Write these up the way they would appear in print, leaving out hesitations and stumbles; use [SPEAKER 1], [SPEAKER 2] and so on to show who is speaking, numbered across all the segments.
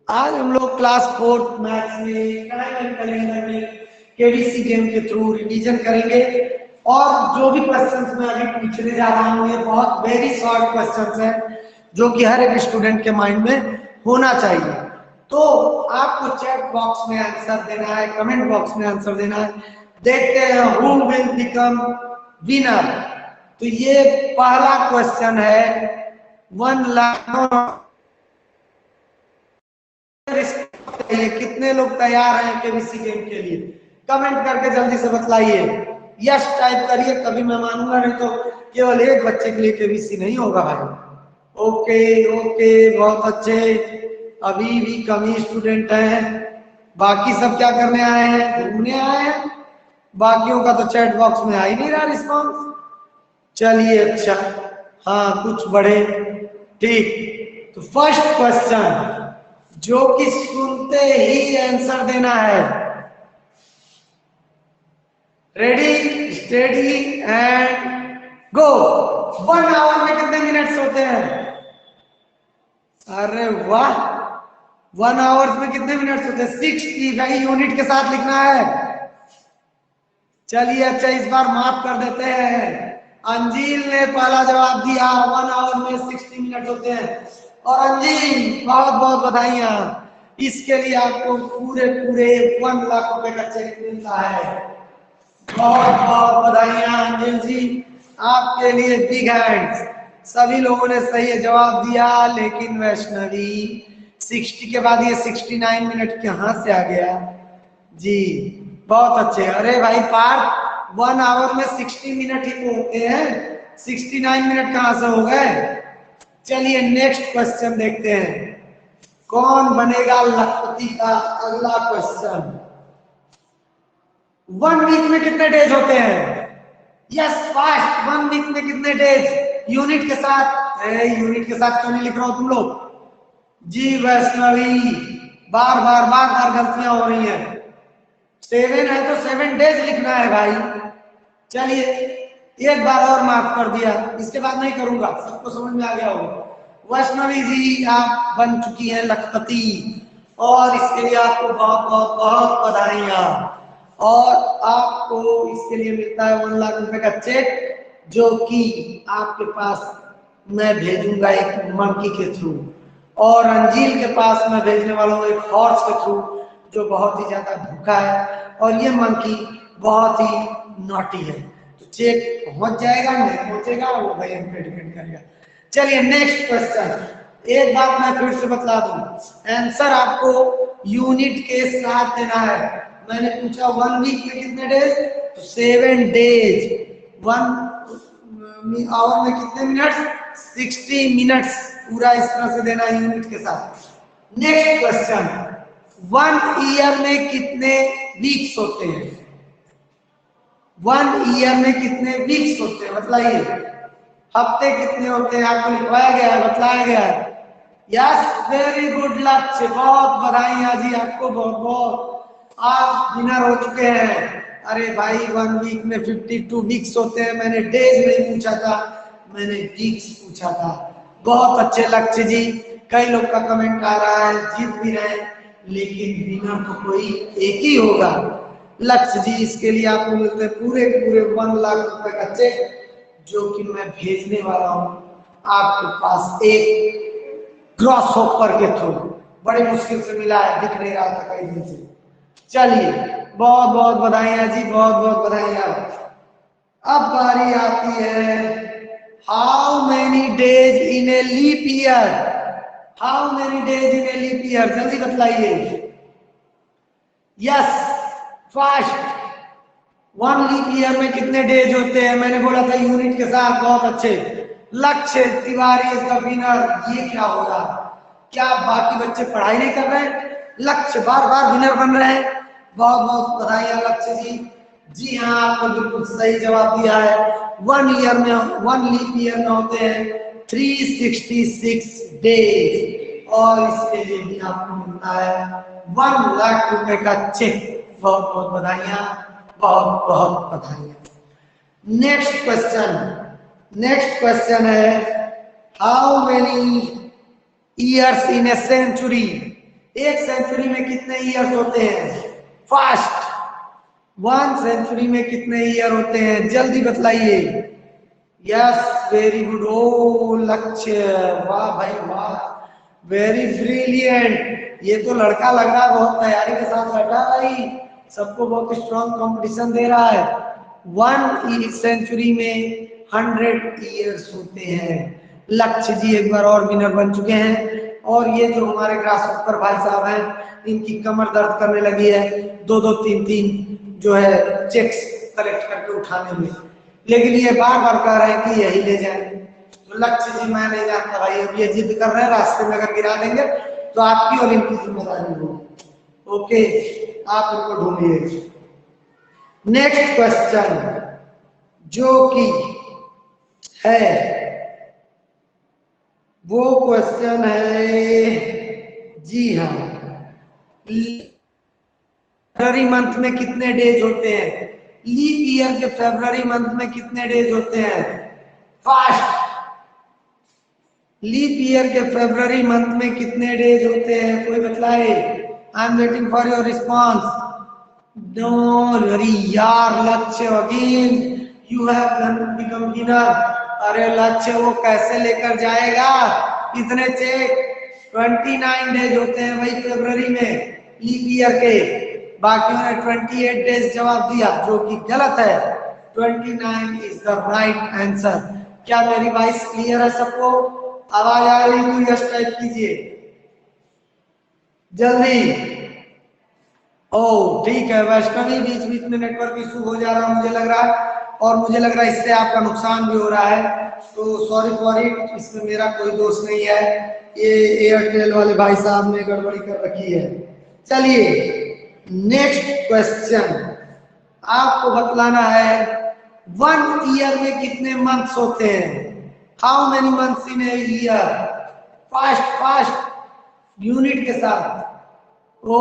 [SPEAKER 1] आज हम लोग क्लास 4 मैथ्स में टाइम एंड कैलेंडर में केबीसी गेम के थ्रू रिवीजन करेंगे और जो भी क्वेश्चंस मैं अभी पूछने जा रहा हूँ ये बहुत वेरी शॉर्ट क्वेश्चंस हैं जो कि हर एक स्टूडेंट के माइंड में होना चाहिए। तो आपको चैट बॉक्स में आंसर देना है, कमेंट बॉक्स में आंसर देना है। देखते हैं हु विल बिकम विनर। तो ये पहला क्वेश्चन है 1 लाख। कितने लोग तैयार हैं केबीसी गेम के लिए? कमेंट करके जल्दी से बतलाइए, यस टाइप करिए, तभी मैं मानूंगा, नहीं तो केवल एक बच्चे के लिए केबीसी नहीं होगा भाई। ओके ओके, बहुत अच्छे। अभी भी कम ही स्टूडेंट हैं, बाकी सब क्या करने आए हैं? घूमने आए हैं। बाकियों का तो चैट बॉक्स में आ ही नहीं रहा रिस्पॉन्स। चलिए अच्छा, हाँ कुछ बढ़े, ठीक। तो फर्स्ट क्वेश्चन जो कि सुनते ही आंसर देना है। Ready steady and go. 1 hour में कितने मिनट्स होते हैं? अरे वाह, 1 आवर्स में कितने मिनट्स होते हैं? 60। भाई यूनिट के साथ लिखना है। चलिए अच्छा, इस बार माफ कर देते हैं। अंजील ने पहला जवाब दिया, 1 आवर में 60 मिनट होते हैं। और अंजील बहुत बहुत बधाइयां, इसके लिए आपको पूरे पूरे 1 लाख रुपए का चेक मिलता है। बहुत बहुत बधाइयां अंजील जी, आपके लिए बिग हैंड्स। सभी लोगों ने सही जवाब दिया, लेकिन वैष्णवी 60 के बाद ये 69 मिनट कहाँ से आ गया जी? बहुत अच्छे। अरे भाई पार्थ, 1 आवर में 60 मिनट ही तो होते हैं, 69 मिनट कहां से हो गए? चलिए नेक्स्ट क्वेश्चन देखते हैं, कौन बनेगा लखपति का अगला क्वेश्चन। 1 वीक में कितने डेज होते हैं? यस फास्ट, 1 वीक में कितने डेज? यूनिट के साथ। यूनिट के साथ क्यों नहीं लिख रहा हो तुम लोग जी? वैष्णवी बार बार बार बार गलतियां हो रही हैं। 7 है तो 7 डेज लिखना है भाई। चलिए एक बार और माफ कर दिया, इसके बाद नहीं करूंगा, सबको समझ में आ गया होगा। वैष्णवी जी आप बन चुकी हैं लखपति, और इसके लिए आपको बहुत बहुत बहुत बधाइयां। और आपको इसके लिए मिलता है 1 लाख रुपए का चेक, जो कि आपके पास मैं भेजूंगा एक मंकी के थ्रू, और अंजील के पास मैं भेजने वाला हूँ एक हॉर्स के थ्रू, जो बहुत ही ज्यादा भूखा है, और ये मंकी बहुत ही नॉटी है। तो चेक पहुंच जाएगा नहीं पहुंचेगा वो भाई हम पे डिपेंड करेगा। चलिए नेक्स्ट क्वेश्चन। एक बात मैं फिर से बतला दूं, आंसर आपको यूनिट के साथ देना है। मैंने पूछा 1 वीक में कितने डेज, तो 7 डेज। 1 आवर में कितने मिनट्स? 60 मिनट्स। पूरा इस तरह से देना है यूनिट के साथ। नेक्स्ट क्वेश्चन, 1 ईयर में कितने वीक्स होते हैं? 1 ईयर में कितने वीक्स होते हैं बताइए। हफ्ते कितने होते हैं आपको लिखवाया गया है, बताया गया है। यस वेरी गुड लक्ष्य, बहुत बधाइयां जी आपको, बहुत बहुत। आप विनर हो चुके हैं। अरे भाई 1 वीक में 52 वीक्स होते हैं। मैंने डेज नहीं पूछा था, मैंने वीक्स पूछा था। बहुत अच्छे लक्ष्य जी। कई लोग का कमेंट आ रहा है, जीत भी रहे, लेकिन विनर तो कोई एक ही होगा। लक्ष्य जी इसके लिए आपको मिलते हैं पूरे पूरे 1 लाख रुपए का चेक, जो कि मैं भेजने वाला हूं आपके पास एक ग्रॉस हॉपर के थ्रू। बड़ी मुश्किल से मिला है, दिख नहीं रहा था कई दिन से। चलिए बहुत बहुत बधाइयां जी, बहुत बहुत बधाइयां। अब बारी आती है, how many days in a leap year? How many days in a leap year? जल्दी बतलाइए। यस फास्ट, 1 लीप ईयर में कितने डेज होते हैं? मैंने बोला था यूनिट के साथ। बहुत अच्छे। लक्ष्य तिवारी इज द विनर। ये क्या हो रहा? क्या बाकी बच्चे पढ़ाई नहीं कर रहे हैं? लक्ष्य बार बार विनर बन रहे हैं। बहुत बहुत बधाइयां लक्ष्य जी। जी हाँ, आपने बिल्कुल सही जवाब दिया है। 1 ईयर में 1 लीप ईयर में होते हैं 366 डेज, और इसके लिए भी आपको मिलता है 1 लाख रुपए का चेक। बहुत बहुत बधाइयां, बहुत बहुत बधाइयां। नेक्स्ट क्वेश्चन है, how many years in a century? एक सेंचुरी में कितने ईयर्स होते हैं? फास्ट। 1 सेंचुरी में कितने ईयर होते हैं? जल्दी बतलाइए। Yes, very good. ओ लक्ष्य, वाह भाई वाह, वेरी ब्रिलियंट। ये तो लड़का लग रहा है बहुत तैयारी के साथ बैठा भाई, सबको बहुत स्ट्रॉन्ग कंपटीशन दे रहा है। 1 सेंचुरी में 100 ईयर्स होते हैं। लक्ष्य जी एक बार और विनर बन चुके हैं। और ये जो हमारे ग्रासहॉपर भाई साहब हैं, इनकी कमर दर्द करने लगी है 2-2 3-3 जो है चेक्स कलेक्ट करके उठाने में, लेकिन ये बार बार कह रहे हैं कि यही ले जाए। तो लक्ष्य जी मैं नहीं जानता भाई, अब ये जिद कर रहे हैं, रास्ते में अगर गिरा देंगे तो आपकी और इनकी जिम्मेदारी होगी। ओके, आप इनको ढूंढिए। नेक्स्ट क्वेश्चन जो कि है वो क्वेश्चन है, जी हाँ, फरवरी मंथ में कितने डेज होते हैं? लीप ईयर के फरवरी मंथ में कितने डेज होते हैं? फास्ट। लीप ईयर के फरवरी मंथ में कितने डेज होते हैं? कोई बतलाए। I am waiting for your response. No, अरे यार Lakshya again you have become winner. अरे लक्ष्य वो कैसे लेकर जाएगा इतने चेक? 29 डेज होते हैं भाई फरवरी में लीप ईयर के, बाकियों ने 28 डेज जवाब दिया जो कि गलत है। 29 इज द राइट आंसर। क्या मेरी वॉइस क्लियर है सबको? आवाज आ रही तो यस टाइप कीजिए जल्दी। ओ ठीक है वैष्णवी, बीच बीच में नेटवर्क इशू हो जा रहा है मुझे लग रहा है, और मुझे लग रहा है इससे आपका नुकसान भी हो रहा है, तो सॉरी फॉर इट, इसमें मेरा कोई दोष नहीं है, ये एयरटेल वाले भाई साहब ने गड़बड़ी कर रखी है। चलिए नेक्स्ट क्वेश्चन आपको बतलाना है 1 ईयर में कितने मंथ्स होते हैं? How many months in a year? Fast fast, unit के साथ। ओ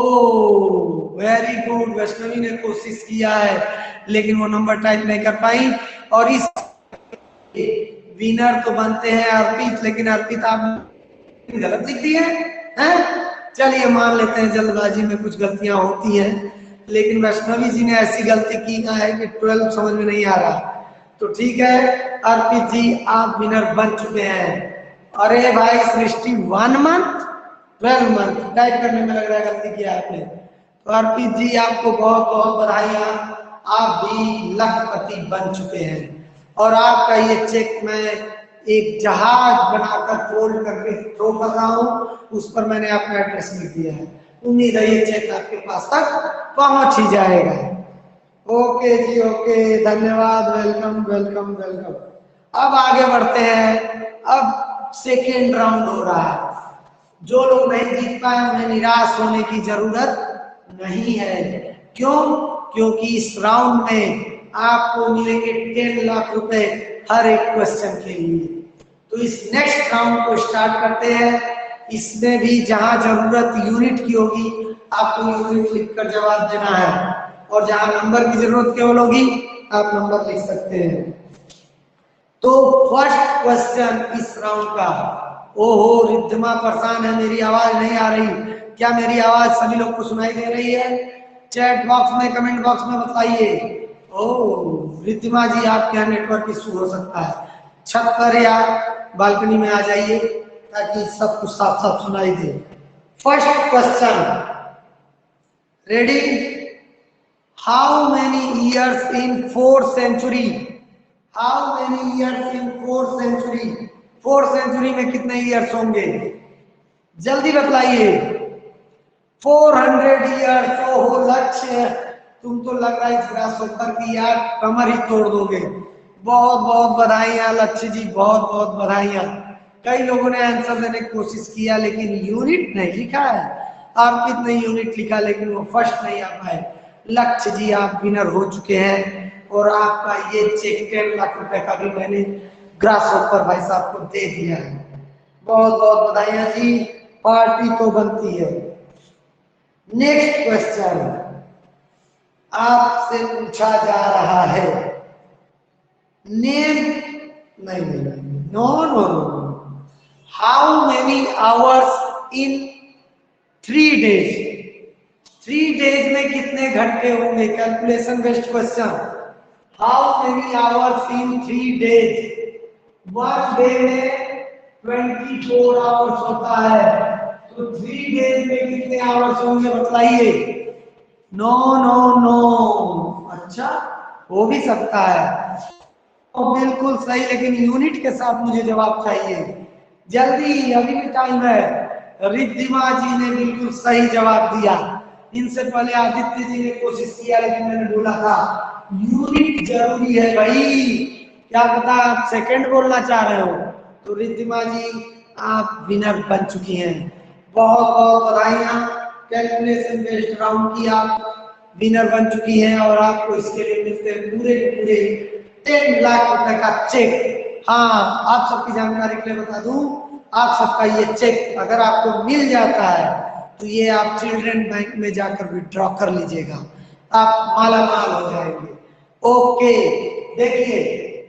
[SPEAKER 1] वेरी गुड, वैष्णवी ने कोशिश किया है लेकिन वो नंबर टाइप नहीं कर पाई, और इस विनर तो बनते हैं अर्पित, लेकिन अर्पित आप गलत लिख दिए हैं। चलिए मान लेते हैं जल्दबाजी में कुछ गलतियां होती हैं, लेकिन वैष्णवी जी ने ऐसी गलती की है कि 12 समझ में नहीं आ रहा, तो ठीक है अर्पित जी आप विनर बन चुके हैं। अरे भाई सृष्टि 1 मंथ 12 मंथ टाइप करने में लग रहा है गलती किया आपने, तो अर्पित जी आपको बहुत बहुत बधाइयां, आप भी लखपति बन चुके हैं। और आपका ये चेक मैं एक जहाज बनाकर फोल्ड करके थ्रो कर रहा हूं, उस पर मैंने अपना एड्रेस लिख दिया है, उम्मीद है ये चेक आपके पास तक पहुंच ही जाएगा। ओके जी ओके, धन्यवाद, वेलकम वेलकम वेलकम। अब आगे बढ़ते हैं, अब सेकेंड राउंड हो रहा है। जो लोग नहीं जीत पाए उन्हें निराश होने की जरूरत नहीं है। क्यों? क्योंकि इस राउंड में आपको मिलेंगे 10 लाख रुपए हर एक क्वेश्चन के लिए। तो इस नेक्स्ट राउंड को स्टार्ट करते हैं। इसमें भी जहां जरूरत यूनिट की होगी आपको यूनिट लिखकर जवाब देना है, और जहां नंबर की जरूरत केवल होगी आप नंबर लिख सकते हैं। तो फर्स्ट क्वेश्चन इस राउंड का, ओहो रिद्धिमा परेशान है, मेरी आवाज नहीं आ रही। क्या मेरी आवाज सभी लोग को सुनाई दे रही है? चैट बॉक्स में कमेंट बॉक्स में बताइए। ओह रिद्धिमा जी आपके यहाँ नेटवर्क इशू हो सकता है, छत पर या बालकनी में आ जाइए ताकि सब कुछ साफ साफ सुनाई दे। First question, ready? How many years in 4th century? How many years in 4th century? 4th century में कितने ईयर्स होंगे? जल्दी बताइए। 400 ईयर्स। ओहो लक्ष्य, तुम तो लग रहा है इस ग्रासहॉपर की यार कमर ही तोड़ दोगे। बहुत बहुत बधाइयां लक्ष्य जी, बहुत बहुत बधाइयां। कई लोगों ने आंसर देने की कोशिश किया लेकिन यूनिट नहीं लिखा है, अर्पित ने यूनिट लिखा लेकिन वो फर्स्ट नहीं आ पाए। लक्ष्य जी आप विनर हो चुके हैं, और आपका ये चेक 10 लाख रुपए का भी मैंने ग्रासहॉपर भाई साहब को दे दिया है। बहुत बहुत बधाइयां जी, पार्टी तो बनती है। नेक्स्ट क्वेश्चन आपसे पूछा जा रहा है, नेम नहीं no no no, how many hours in 3 days। 3 days में कितने घंटे होंगे? Calculation based question. How many hours in 3 days? 1 day में 24 आवर्स होता है, तो 3 days में कितने आवर्स होंगे बताइए? No no no. अच्छा, हो भी सकता है तो बिल्कुल सही, लेकिन यूनिट के साथ मुझे जवाब चाहिए जल्दी, अभी भी टाइम है। रिद्धिमा जी ने बिल्कुल सही जवाब दिया। इनसे पहले आदित्य जी ने कोशिश किया, लेकिन मैंने बोला था यूनिट जरूरी है भाई। क्या पता आप सेकंड बोलना चाह रहे हो। तो रिद्धिमा जी आप विनर बन चुकी हैं, बहुत बहुत बधाइयां। कैलकुलेशन बेस्ड राउंड की आप विनर बन चुकी हैं और आपको इसके लिए मिलते हैं पूरे पूरे 10 लाख रुपए का चेक। हाँ, आप सबकी जानकारी के लिए बता दूं, आप सबका ये चेक अगर आपको मिल जाता है तो ये आप चिल्ड्रन बैंक में जाकर विड्रॉ कर लीजिएगा, आप माला माल हो जाएंगे। ओके, देखिए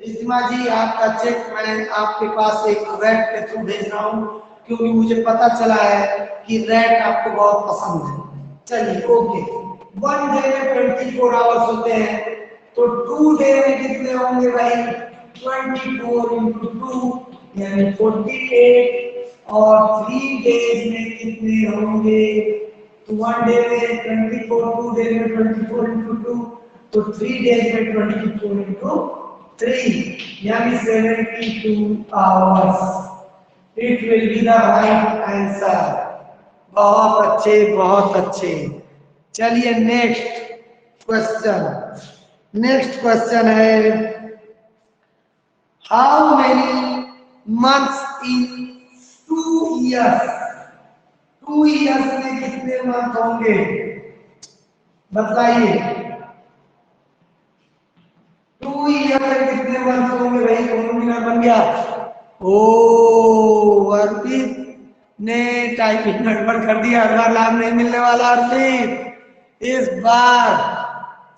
[SPEAKER 1] रिद्धिमा जी, आपका चेक मैं आपके पास एक रैट के थ्रू भेज रहा हूँ, क्योंकि मुझे पता चला है कि रैट आपको बहुत पसंद है। चलिए ओके, 1 डे में 24 आवर्स होते हैं, तो 2 डे में कितने होंगे भाई? 24 इंटू 2 यानी 48, और 3 डेज में कितने होंगे? तो 1 डे में 24, 2 डे में 24 इंटू 2, तो 3 डेज में 24 इंटू 3 यानी 72 hours. It will be the right answer. बहुत अच्छे, बहुत अच्छे। चलिए नेक्स्ट क्वेश्चन। नेक्स्ट क्वेश्चन है, how many months in 2 years? 2 years में कितने मंथ होंगे बताइए? 2 years में कितने मंथ होंगे भाई? कौन विनर बन गया? ओ, अर्पित ने टाइपिंग गड़बड़ कर दिया, हर बार लाभ नहीं मिलने वाला अर्पित इस बार।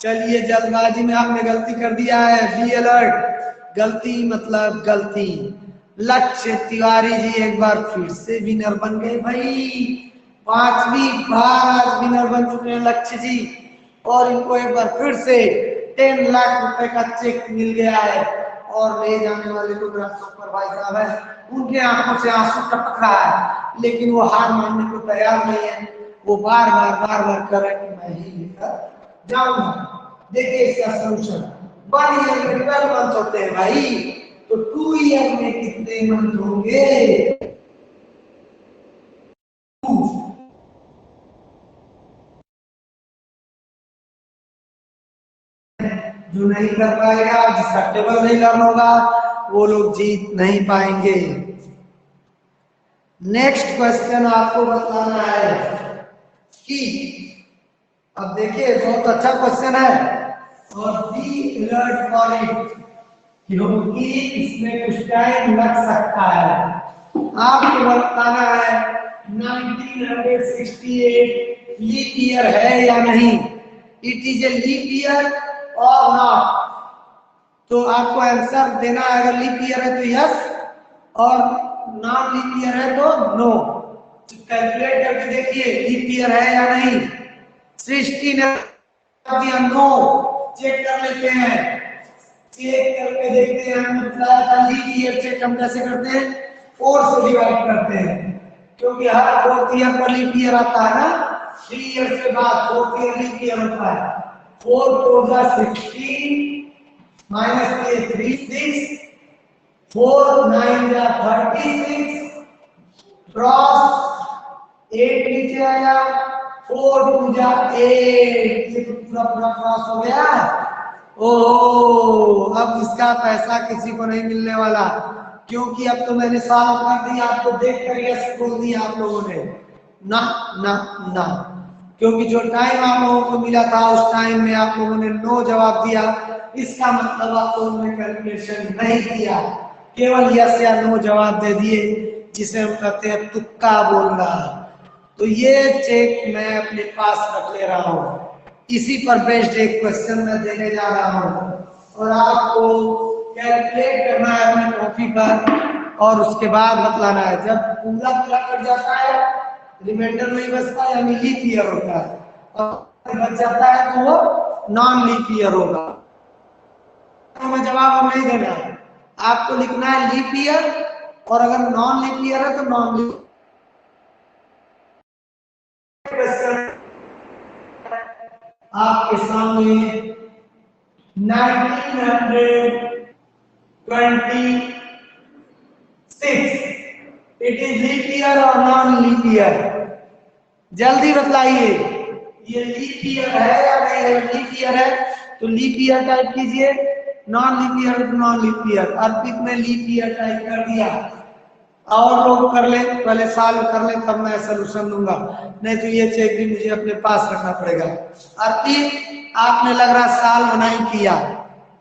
[SPEAKER 1] चलिए, जल्दबाजी में आपने गलती कर दिया है, बी अलर्ट। गलती मतलब गलती। लक्ष्य तिवारी जी एक बार फिर से विनर बन गए भाई, 5वीं बार विनर बन चुके हैं लक्ष्य जी, और इनको एक बार फिर से 10 लाख रुपए का चेक मिल गया है। और ले जाने वाले तो मेरा सुपर भाई साहब है, उनके आंखों से आंसू टपक रहा है, लेकिन वो हार मानने को तैयार नहीं है। वो बार बार कर रहे कि मैं ही लेकर जाऊंगा। देखिए इसका सोल्यूशन, 1 ईयर में 12 मंथ होते हैं भाई, तो 2 ईयर में कितने मंथ होंगे? जो नहीं कर पाएगा, जिसका टेबल नहीं लर्न होगा, वो लोग जीत नहीं पाएंगे। नेक्स्ट क्वेश्चन आपको बताना है कि, अब देखिए बहुत अच्छा क्वेश्चन है और बी अलर्ट फॉर इट, क्योंकि इसमें कुछ टाइम लग सकता है। आपको बताना है 1968 लीप ईयर है या नहीं? It is a leap year और नॉट? तो आपको आंसर देना है, अगर लीप ईयर है तो यस, और नॉन लीप ईयर है तो नो। तो कैलकुलेट करके देखिए लीप ईयर है या नहीं। सृष्टि ने दिया नो, चेक कर लेते हैं, चेक करके देखते हैं। हम बताया था लीप ईयर चेक हम कैसे करते हैं? 4 से डिवाइड करते हैं, क्योंकि हर 4th ईयर पर लीप ईयर आता है ना, 3 ईयर के बाद 4th ईयर लीप ईयर होता है। 4 4 16 माइनस 36, 4 9 36, क्रॉस 8 नीचे आया, 4 2 8, ये पूरा पूरा क्रॉस हो गया। ओह, अब इसका पैसा किसी को नहीं मिलने वाला, क्योंकि अब तो मैंने सॉल्व कर दिया, आपको देख कर यस बोल दिया आप लोगों ने। ना ना ना, क्योंकि जो टाइम आप लोगों को मिला था उस टाइम में आप लोगों ने नो जवाब दिया, इसका मतलब आप लोगों ने कैलकुलेशन नहीं किया, केवल यस या नो जवाब दे दिए, जिसे हम कहते हैं तुक्का बोलना। तो ये चेक मैं अपने पास रख ले रहा हूँ, इसी पर बेस्ड एक क्वेश्चन मैं देने जा रहा हूँ, और आपको कैलकुलेट करना है अपनी कॉपी पर, और उसके बाद बतलाना है। जब पूरा पूरा कट जाता है रिमाइंडर नहीं बचता यानी लीप ईयर होता है, और बच जाता है तो वो नॉन लीप ईयर होगा। में जवाब हम नहीं देना है, आपको लिखना है लीप ईयर, और अगर नॉन लीप ईयर है तो नॉन लीप। आपके सामने 1926 इट इज लीप ईयर और नॉन लीप ईयर? जल्दी बताइए, ये लीप ईयर है या नहीं है? लीप ईयर है तो लीप ईयर टाइप कीजिए, नॉन लीप ईयर तो नॉन लीप ईयर। अर्पित ने लीप ईयर टाइप कर दिया, और लोग कर ले, पहले साल कर ले तब मैं सोल्यूशन दूंगा, नहीं तो ये चेक भी मुझे अपने पास रखना पड़ेगा। अर्पित आपने लग रहा साल नहीं किया,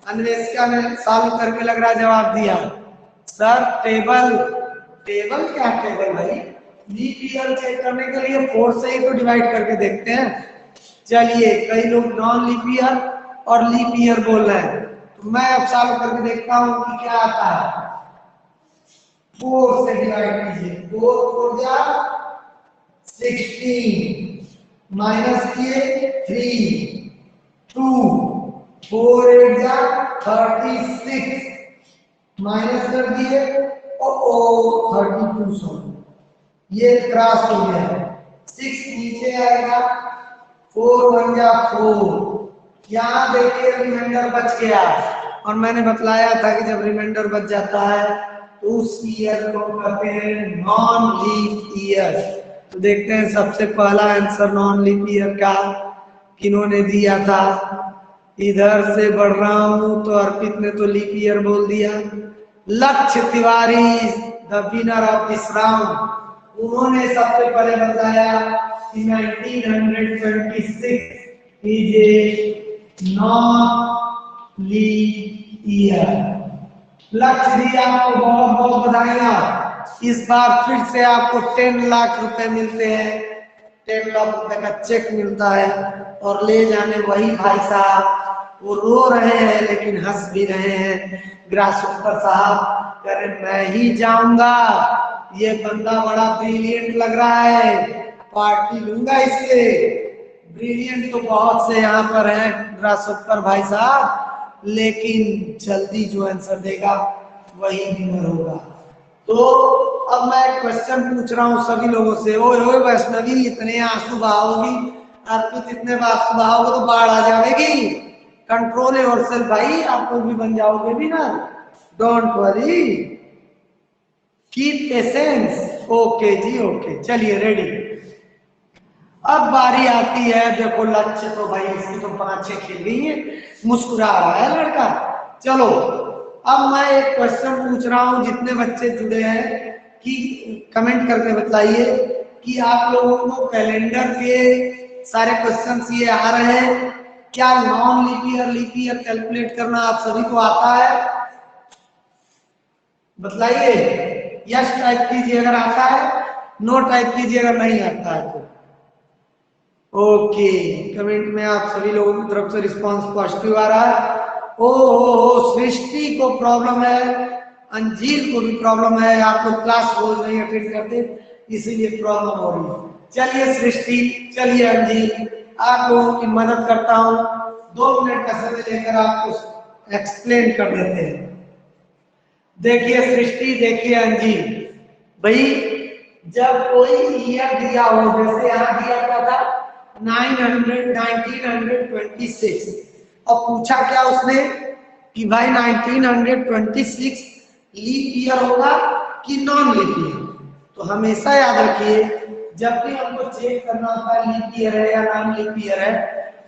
[SPEAKER 1] अन्वेषिका ने साल करके लग रहा जवाब दिया। सर टेबल क्या टेबल भाई, लीप ईयर चेक करने के लिए 4 से ही तो डिवाइड करके देखते हैं। चलिए कई लोग नॉन लीप ईयर और लीप ईयर बोल रहे हैं, तो मैं अब सॉल्व करके देखता हूं कि क्या आता है। 4 से डिवाइड कीजिए, 4 4 जा 16 माइनस किए 3 2 4 8 जा 36 माइनस कर दिए ओ 32 सौ, ये क्रॉस हो गया, 6 नीचे आएगा 4 1 जा 4, यहाँ देखिए रिमाइंडर बच गया, और मैंने बतलाया था कि जब रिमाइंडर बच जाता है तो उस ईयर को कहते हैं नॉन लीप ईयर। तो देखते हैं सबसे पहला आंसर नॉन लीप ईयर का किन्होंने दिया था। इधर से बढ़ रहा हूं तो अर्पित ने तो लीप ईयर बोल दिया। Lakshya Tiwari the winner of this round, उन्होंने सबसे पहले बताया कि 1926 is a non leap year. Lakshya ji आपको बहुत बहुत बधाइयां, इस बार फिर से आपको 10 लाख रुपए मिलते हैं, 10 लाख रुपए का चेक मिलता है, और ले जाने वही भाई साहब, वो रो रहे हैं लेकिन हंस भी रहे हैं। ग्रासोपर साहब कह रहे मैं ही जाऊंगा, ये बंदा बड़ा ब्रिलियंट लग रहा है, पार्टी लूंगा इससे। ब्रिलियंट तो बहुत से यहाँ पर हैं ग्रासोपर भाई साहब, लेकिन जल्दी जो आंसर देगा वही विनर होगा। तो अब मैं क्वेश्चन पूछ रहा हूँ सभी लोगों से, ओए ओए वैष्णवी इतने आंसू बहाओगी, अर्पित इतने आंसू बहाओगे तो बाढ़ आ जाएगी। कंट्रोल योरसेल्फ भाई, आप लोग भी बन जाओगे भी ना, don't worry, keep patience. Okay जी ओके, चलिए रेडी। अब बारी आती है, देखो लक्ष्य तो भाई इसकी तो 5-6 खिल गई है, मुस्कुरा रहा है लड़का। चलो अब मैं एक क्वेश्चन पूछ रहा हूं, जितने बच्चे जुड़े हैं कि कमेंट करके बताइए कि आप लोगों को कैलेंडर के सारे क्वेश्चंस ये आ रहे हैं क्या? नॉन लीप ईयर कैलकुलेट करना आप सभी को आता है? बतलाइए, यस टाइप कीजिए अगर आता है, नो टाइप कीजिए अगर नहीं आता है तो। ओके, कमेंट में आप सभी लोगों की तरफ से रिस्पांस पॉजिटिव आ रहा है। ओ सृष्टि को प्रॉब्लम है, अंजील को भी प्रॉब्लम है, आप लोग क्लास रोज नहीं अटेंड करते इसीलिए प्रॉब्लम हो रही है। चलिए सृष्टि, चलिए अंजील, आप लोगों की मदद करता हूं, 2 मिनट का समय लेकर आपको एक्सप्लेन कर देते हैं। देखिए सृष्टि, देखिए अंजील, भाई जब कोई ईयर दिया हो, जैसे यहाँ दिया क्या था 1926, और पूछा क्या उसने कि भाई 1926 लीप ईयर होगा कि नॉन लीप ईयर। तो हमेशा याद रखिए जब भी हमको चेक करना होता है लीप ईयर है या नॉन लीप ईयर है,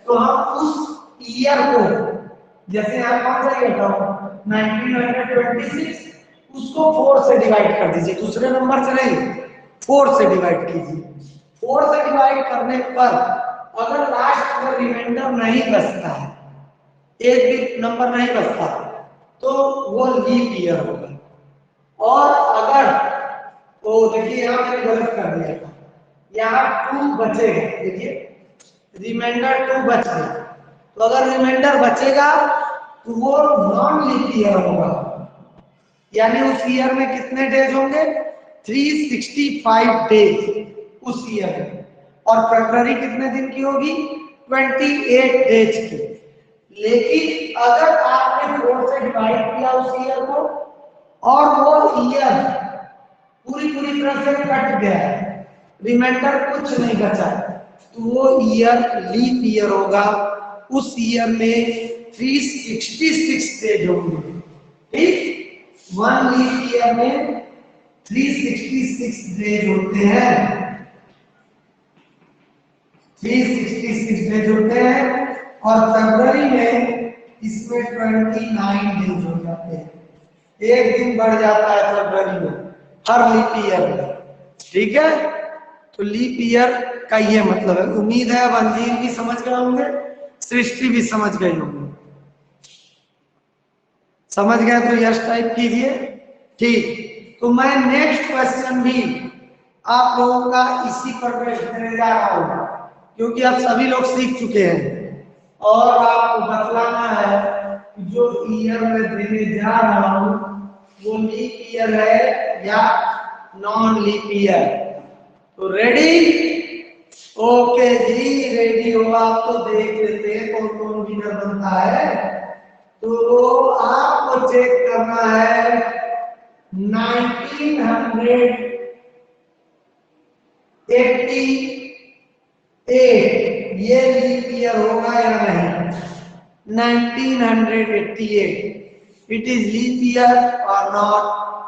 [SPEAKER 1] तो हम उस ईयर को, जैसे यहाँ कौन सा ईयर था 1926, उसको 4 से डिवाइड कर दीजिए, दूसरे नंबर से नहीं, 4 से डिवाइड कीजिए। 4 से डिवाइड करने पर अगर लास्ट में रिमाइंडर नहीं बचता है, एक भी नंबर नहीं बचता, तो वो लीप ईयर होगा। और अगर तो देखिए यहाँ मैंने गलत कर दिया था, यहाँ 2 बचेगा, देखिए रिमाइंडर 2 बच गया, तो अगर रिमाइंडर बचेगा तो वो नॉन लीप ईयर होगा, यानी उस ईयर में कितने डेज होंगे 365 डेज। उस ईयर में। और फरवरी कितने दिन की होगी? 28 डेज की। लेकिन अगर आपने 4 से डिवाइड किया उस ईयर को और वो ईयर पूरी तरह से कट गया, रिमाइंडर कुछ नहीं बचा, तो वो ईयर लीप ईयर होगा। उस ईयर में 366 डेज होंगे। ठीक, 1 लीप ईयर में 366 डेज होते हैं, 366 डेज होते हैं। और फरवरी में इसमें 29 डेज हो जाते हैं, एक दिन बढ़ जाता है फरवरी में हर लीप ईयर में। ठीक है, तो लीप ईयर का ये मतलब है। उम्मीद है अब अंजीर भी समझ गए होंगे, सृष्टि भी समझ गई होंगे। समझ गए तो यस टाइप कीजिए। ठीक, तो मैं नेक्स्ट क्वेश्चन भी आप लोगों का इसी पर बेस देने जा रहा हूं, क्योंकि आप सभी लोग सीख चुके हैं और आपको बतलाना है कि जो ईयर में देने जा रहा हूं वो लीप ईयर है या नॉन लीप ईयर। तो रेडी? ओके जी, रेडी हो आप तो देख लेते हैं कौन कौन विनर बनता है। तो आपको चेक करना है 1988 ये लीप ईयर होगा या नहीं? 1988 इट इज लीप ईयर और नॉट?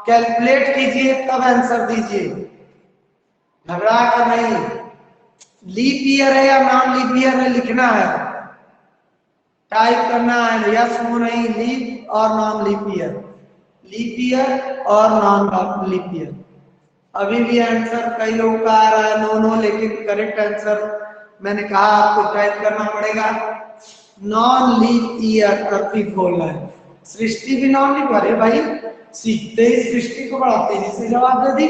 [SPEAKER 1] कैलकुलेट कीजिए तब आंसर दीजिए, घबरा कर नहीं। लीप ईयर है या नॉन लीप ईयर है लिखना है, टाइप करना है यस नो नहीं, लीप और non leap year, leap year और नॉन लीप ईयर। अभी भी आंसर कई लोगों का आ रहा है नो नो, लेकिन करेक्ट आंसर मैंने कहा आपको टाइप करना पड़ेगा नॉन लीप ईयर। अर्पित बोल रहा है सृष्टि भी नॉन लीप। अरे भाई सीखते ही सृष्टि को बड़ा तेजी से जवाब दे दी,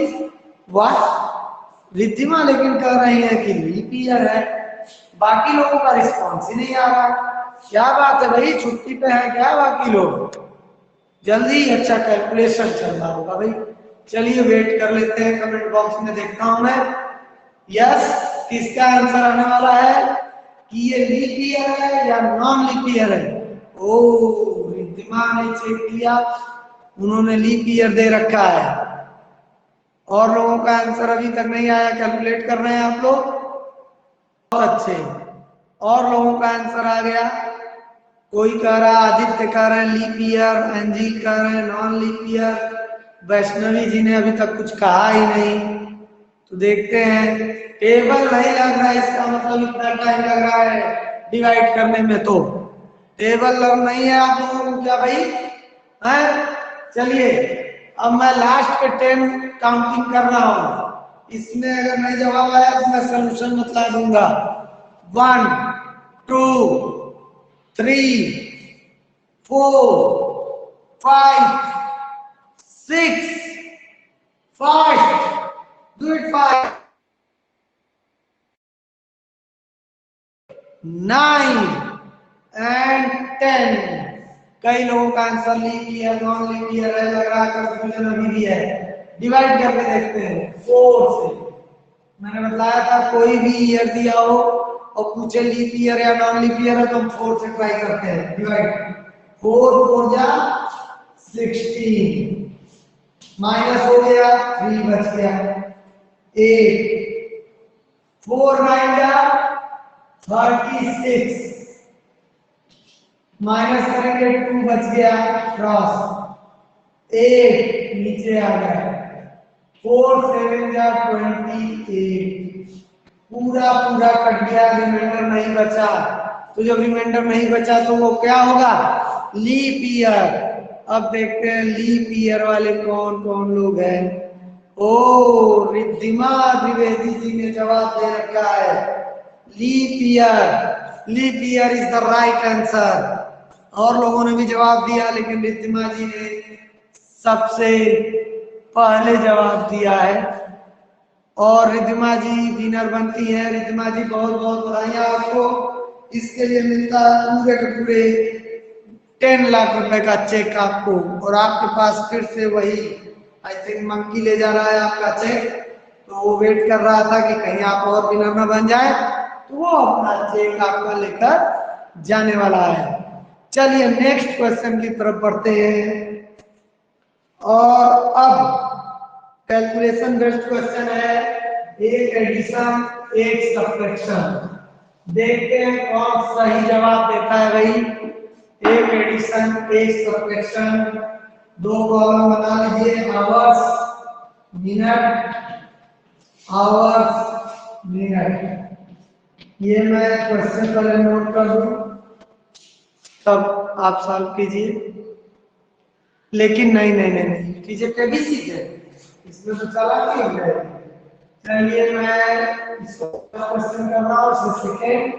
[SPEAKER 1] वाह। रिद्धिमा लेकिन कह रही है कि लीप ईयर है, बाकी लोगों का रिस्पॉन्स ही नहीं आ रहा। क्या बात है भाई, छुट्टी पे है क्या बाकी लोग? जल्दी, अच्छा कैलकुलेशन चल रहा होगा भाई। चलिए वेट कर लेते हैं, कमेंट बॉक्स में देखता हूं मैं। यस, किसका आंसर आने वाला है कि ये लीप ईयर है या नॉन लीप ईयर है? ओ, रिद्धिमा ने चेक किया, उन्होंने लीप ईयर दे रखा है। और लोगों का आंसर अभी तक नहीं आया, कैलकुलेट कर रहे हैं आप लोग? बहुत अच्छे, और लोगों का आंसर आ गया। कोई कह रहा, आदित्य कह रहे हैं लीप ईयर, अंजील कह रहे हैं नॉन लीप ईयर, वैष्णवी जी ने अभी तक कुछ कहा ही नहीं। तो देखते हैं, टेबल नहीं लग रहा है, इसका मतलब इतना टाइम लग रहा है डिवाइड करने में। तो टेबल लग नहीं है आप लोगों को क्या भाई है? चलिए अब मैं लास्ट पे 10 काउंटिंग कर रहा हूं, इसमें अगर नहीं जवाब आया तो मैं सोल्यूशन बतला दूंगा। 1 2 3 4 5 6 5 do it 5 9 and 10। कई लोगों का answer leap year non leap year है, लग रहा है कंफ्यूजन अभी भी है। डिवाइड करके देखते हैं 4 से। मैंने बताया था कोई भी ईयर दिया हो और पूछे लीप ईयर या नॉन लीप ईयर है तो हम 4 से ट्राई करते हैं डिवाइड। 4 4 जा 16, माइनस हो गया 3 बच गया 8, 4 9 जा 36, माइनस करेंगे 2 बच गया क्रॉस 8 नीचे आ गया 4 7 जा 28, पूरा कट गया, रिमाइंडर नहीं बचा। तो जब रिमाइंडर नहीं बचा तो वो क्या होगा? Leap year. अब देखते हैं लीप ईयर वाले कौन कौन लोग हैं। ओ, रिद्धिमा द्विवेदी जी ने जवाब दे रखा है leap year. Leap year is the right answer. और लोगों ने भी जवाब दिया, लेकिन रिद्धिमा जी ने सबसे पहले जवाब दिया है और रिद्धिमा जी विनर बनती है। रिद्धिमा जी बहुत बहुत बधाइयां आपको, इसके लिए मिलता है पूरे के पूरे 10 लाख रुपए का चेक आपको। और आपके पास फिर से वही आई थिंक मंकी ले जा रहा है आपका चेक, तो वो वेट कर रहा था कि कहीं आप और विनर न बन जाए, तो वो अपना चेक आपका लेकर जाने वाला है। चलिए नेक्स्ट क्वेश्चन की तरफ बढ़ते हैं। और अब कैलकुलेशन बेस्ड क्वेश्चन है, एक एडिशन एक सब्ट्रैक्शन। देखते हैं कौन सही जवाब देता है भाई। एक एडिशन एक सब्ट्रैक्शन, दो कॉलम बना लीजिए, आवर्स मिनट, आवर्स मिनट। ये मैं क्वेश्चन पहले नोट कर दूं, तब आप सॉल्व कीजिए। लेकिन नहीं नहीं नहीं नहीं कीजिए, टेबी सीखे इसमें तो चला नहीं हो जाएगा। चलिए मैं इसको क्वेश्चन कर रहा हूँ, सेकेंड।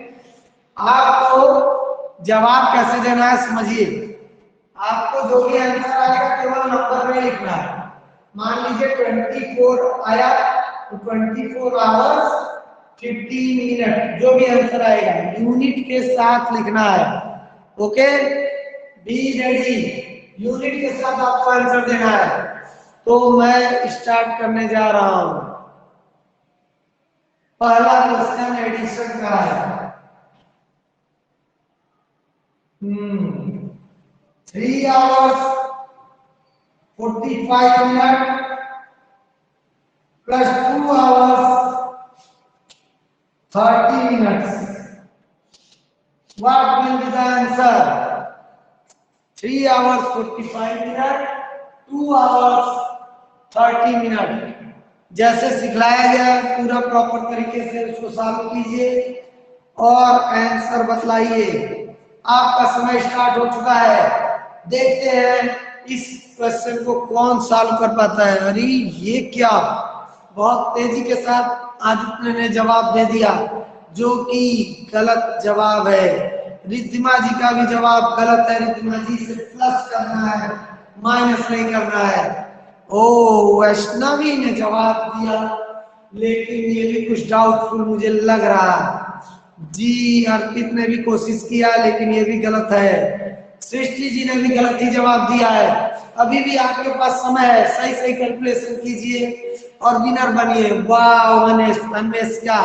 [SPEAKER 1] आपको जवाब कैसे देना है समझिए। आपको जो भी आंसर आएगा केवल नंबर में लिखना है। मान लीजिए 24 आया तो 24 आवर्स 15 मिनट, जो भी आंसर आएगा यूनिट के साथ लिखना है। ओके, बी रेडी, यूनिट के साथ आपको आंसर देना है। तो मैं स्टार्ट करने जा रहा हूं। पहला क्वेश्चन एडिशन का है। 3 hours 45 minute plus 2 hours 30 minutes. What will be the answer? 3 hours 45 minutes, 2 hours 30 minute. जैसे सिखलाया गया पूरा प्रॉपर तरीके से उसको सॉल्व कीजिए और आंसर बतलाइए। आपका समय स्टार्ट हो चुका है। देखते हैं इस क्वेश्चन को कौन सॉल्व कर पाता है। अरे ये क्या, बहुत तेजी के साथ आदित्य ने जवाब दे दिया, जो कि गलत जवाब है। रिद्धिमा जी का भी जवाब गलत है। रिद्धिमा जी से प्लस करना है, माइनस नहीं करना है। ओ वैष्णवी ने जवाब दिया, लेकिन ये भी कुछ डाउटफुल मुझे लग रहा है। जी अर्पित ने भी कोशिश किया, लेकिन ये भी गलत है। सृष्टि जी ने भी गलत ही जवाब दिया है। अभी भी आपके पास समय है, सही सही कैलकुलेशन कीजिए और विनर बनिए। वाह अन्वेष का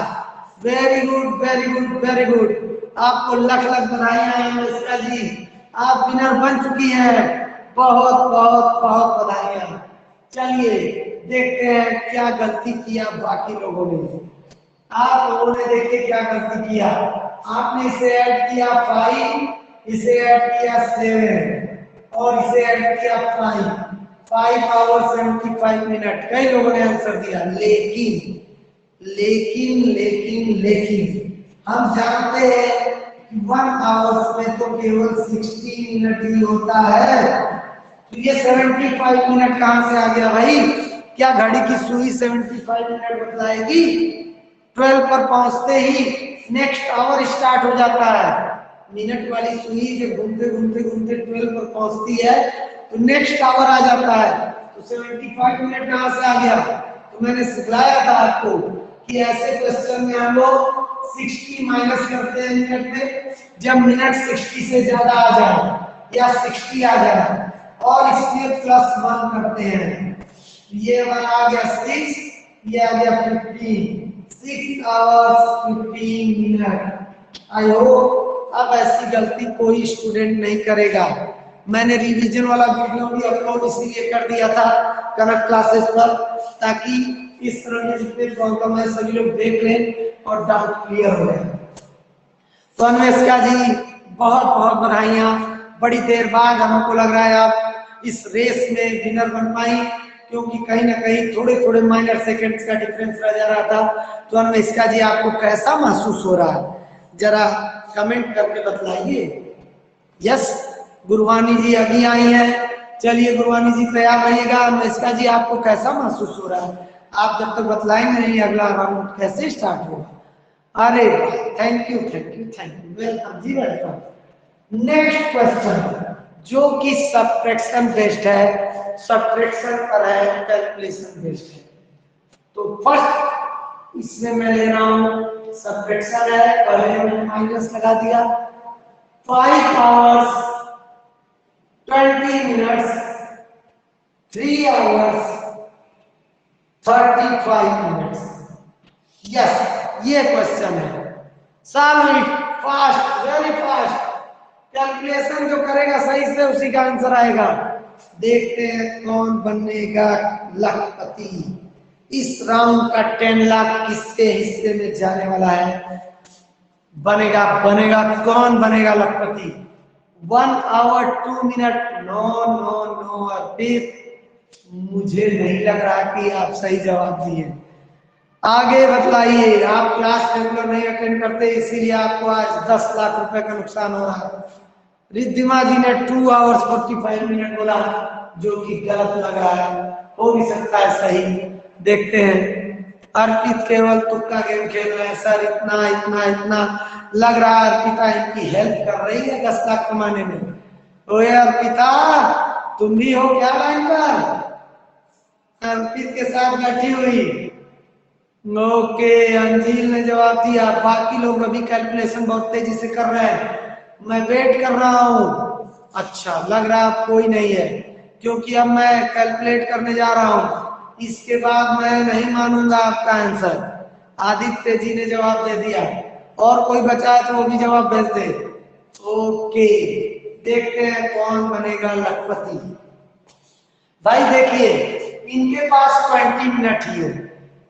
[SPEAKER 1] very good very good very good, आपको लख लख बधाइयां अनुष्का जी, आप विनर बन चुकी हैं। बहुत बहुत बहुत बधाइयां। चलिए देखते हैं क्या गलती किया बाकी लोगों ने। आप लोगों ने देखिए क्या गलती किया। आपने इसे ऐड किया 5, इसे ऐड किया 7 और इसे ऐड किया 5 आवर 75 मिनट। कई लोगों ने आंसर दिया, लेकिन लेकिन लेकिन लेकिन हम जानते हैं कि 1 आवर्स में तो केवल 60 मिनट ही होता है। तो ये 75 मिनट कहां से आ गया भाई? क्या घड़ी की सुई 75 मिनट बतलाएगी? 12 पर पहुंचते ही नेक्स्ट आवर स्टार्ट हो जाता है। मिनट वाली सुई जब घूमते घूमते घूमते 12 पर पहुंचती है तो नेक्स्ट आवर आ जाता है। तो 75 मिनट कहां से आ गया? तो मैंने सिखलाया था आपको कि ऐसे क्वेश्चन में हम लोग 60 माइनस करते हैं मिनट में, जब मिनट 60 से ज्यादा आ जाए या 60 आ जाए, और इसमें +1 करते हैं। ये वाला आ गया 6, ये आ गया 15, 6 आवर्स 15 मिनट। आई होप अब ऐसी गलती कोई स्टूडेंट नहीं करेगा। मैंने रिवीजन वाला वीडियो भी अपलोड इसीलिए कर दिया था कनक क्लासेस पर, ताकि इस तरह के जितने प्रॉब्लम है सभी लोग देख लें और डाउट क्लियर हो जाए। तो अन्वेषका जी बहुत बहुत बधाइयां। बड़ी देर बाद हमको लग रहा है आप इस रेस में विनर बन पाई, क्योंकि कहीं ना कहीं थोड़े थोड़े माइनर सेकंड्स का डिफरेंस रह जा रहा था। तो अन्वेषका जी आपको कैसा महसूस हो रहा है, जरा कमेंट करके बतलाइए। यस, गुरवानी जी अभी आई हैं। चलिए गुरवानी जी तैयार रहिएगा। अनुष्का जी आपको कैसा महसूस हो रहा है? आप जब तक बतलाएंगे नहीं अगला राउंड कैसे स्टार्ट होगा? अरे thank you thank you thank you, welcome जी वेलकम। नेक्स्ट क्वेश्चन जो कि सब्ट्रैक्शन बेस्ड है, सब्ट्रैक्शन पर है, कैलकुलेशन बेस्ड है। तो फर्स्ट इसमें मैं ले रहा हूं सब्ट्रैक्शन है, पहले मैंने माइनस लगा दिया। 5 hours 20 minutes 3 hours 35 minutes. Yes, ये क्वेश्चन है। Solve it fast, very fast. Calculation जो करेगा सही से उसी का आंसर आएगा। देखते हैं कौन बनेगा लखपति। इस राउंड का 10 लाख किसके हिस्से में जाने वाला है? बनेगा कौन बनेगा लखपति? 1 hour 2 minute. No no no Arpit, मुझे नहीं लग रहा कि आप सही जवाब दिए। आगे बतलाइए। आप क्लास रेगुलर नहीं अटेंड करते, इसीलिए आपको आज 10 लाख रुपए का नुकसान हो रहा है। रिद्धिमा जी ने 2 आवर्स 45 मिनट बोला, जो कि गलत लग रहा है। हो भी सकता है सही, देखते हैं। अर्पित केवल तुक्का गेम खेल रहे हैं सर, इतना इतना इतना लग रहा है अर्पिता इनकी हेल्प कर रही है 10 लाख कमाने में। तो ये अर्पिता, तुम भी हो क्या लाइन पर? अर्पित के साथ बैठी हुई। ओके, अंजील ने जवाब दिया। बाकी लोग अभी कैलकुलेशन बहुत तेजी से कर रहे हैं, मैं वेट कर रहा हूँ। अच्छा, लग रहा है कोई नहीं है, क्योंकि अब मैं कैलकुलेट करने जा रहा हूँ। इसके बाद मैं नहीं मानूंगा आपका आंसर। आदित्य जी ने जवाब दे दिया, और कोई बचा है तो वो भी जवाब भेज दे। ओके, देखते हैं कौन बनेगा लखपति। भाई देखिए, इनके पास 20 मिनट ही है।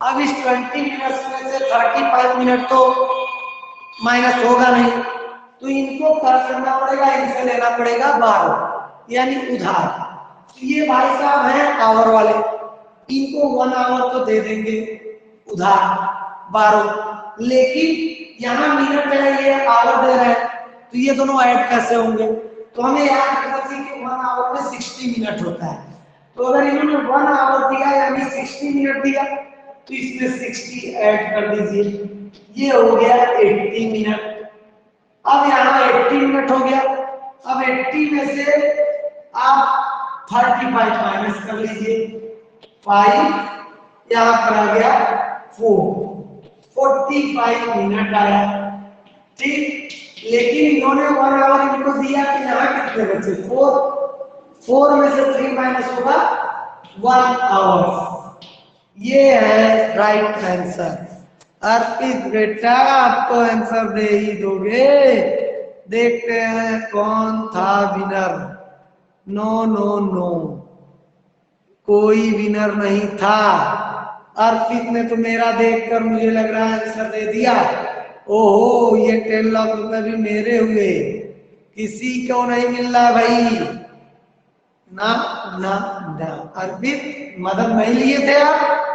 [SPEAKER 1] अब इस 20 मिनट में से 35 मिनट तो माइनस होगा नहीं, तो इनको क्या करना पड़ेगा? इनसे लेना पड़ेगा 12, यानी उधार। तो ये भाई साहब हैं आवर वाले, इनको 1 आवर तो दे देंगे उधार 12, लेकिन यहाँ मिनट है, ये आवर दे रहे हैं, तो ये दोनों ऐड कैसे होंगे? तो हमें याद रखना चाहिए कि 1 आवर में 60 मिनट होता है। तो अगर इन्होंने 1 आवर दिया यानी 60 मिनट दिया, तो इसमें 60 ऐड कर दीजिए, ये हो गया 80 मिनट। अब यहाँ 80 मिनट हो गया। अब 80 में से आप 35 माइनस कर लीजिए, 5 यहाँ पर आ गया 45 मिनट आया, ठीक। लेकिन इन्होंने 1 आवर इनको दिया कि यहाँ कितने बचे? 4 में से 3 माइनस होगा 1 आवर। ये है राइट आंसर। अर्पित बेटा, आपको आंसर दे ही दोगे। देखते हैं कौन था विनर। नो नो नो, कोई विनर नहीं था। अर्पित ने तो मेरा देखकर मुझे लग रहा है आंसर दे दिया। ओहो, ये 10 लाख रुपए भी मेरे हुए, किसी को नहीं मिल रहा भाई। ना ना ना, अर्पित मदद नहीं लिए थे आप,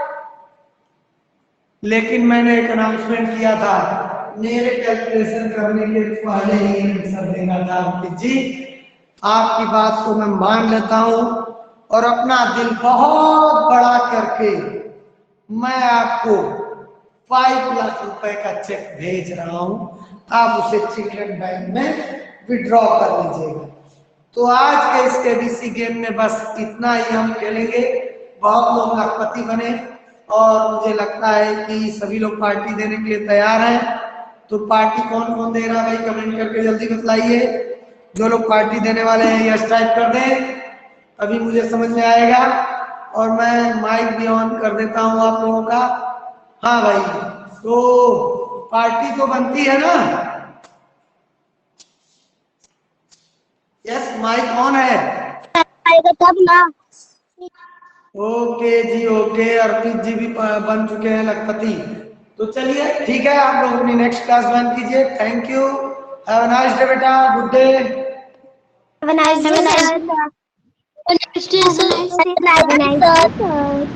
[SPEAKER 1] लेकिन मैंने एक अनाउंसमेंट किया था, मेरे कैलकुलेशन करने के पहले ही आंसर देना था। अर्पित जी, आपकी बात को मैं मान लेता हूं, और अपना दिल बहुत बड़ा करके मैं आपको 5 लाख रुपए का चेक भेज रहा हूं। आप उसे चिल्ड्रन बैंक में विड्रॉ कर लीजिएगा। तो आज के इस केबीसी गेम में बस इतना ही हम खेलेंगे। बहुत लोग लखपति बने, और मुझे लगता है कि सभी लोग पार्टी देने के लिए तैयार हैं। तो पार्टी कौन कौन दे रहा है भाई, कमेंट करके जल्दी बतलाइए। जो लोग पार्टी देने वाले हैं यस टाइप कर दें, अभी मुझे समझ में आएगा। और मैं माइक भी ऑन कर देता हूं आप लोगों का। हाँ भाई, तो पार्टी तो बनती है ना? यस, माइक ऑन है।
[SPEAKER 2] तब ना।
[SPEAKER 1] ओके जी, ओके। अर्पित जी भी बन चुके हैं लखपति। तो चलिए ठीक है, आप लोग अपनी नेक्स्ट क्लास ज्वाइन कीजिए। Thank you, have a nice day बेटा, good day.
[SPEAKER 2] Have a nice day, sir. Have a nice day, sir.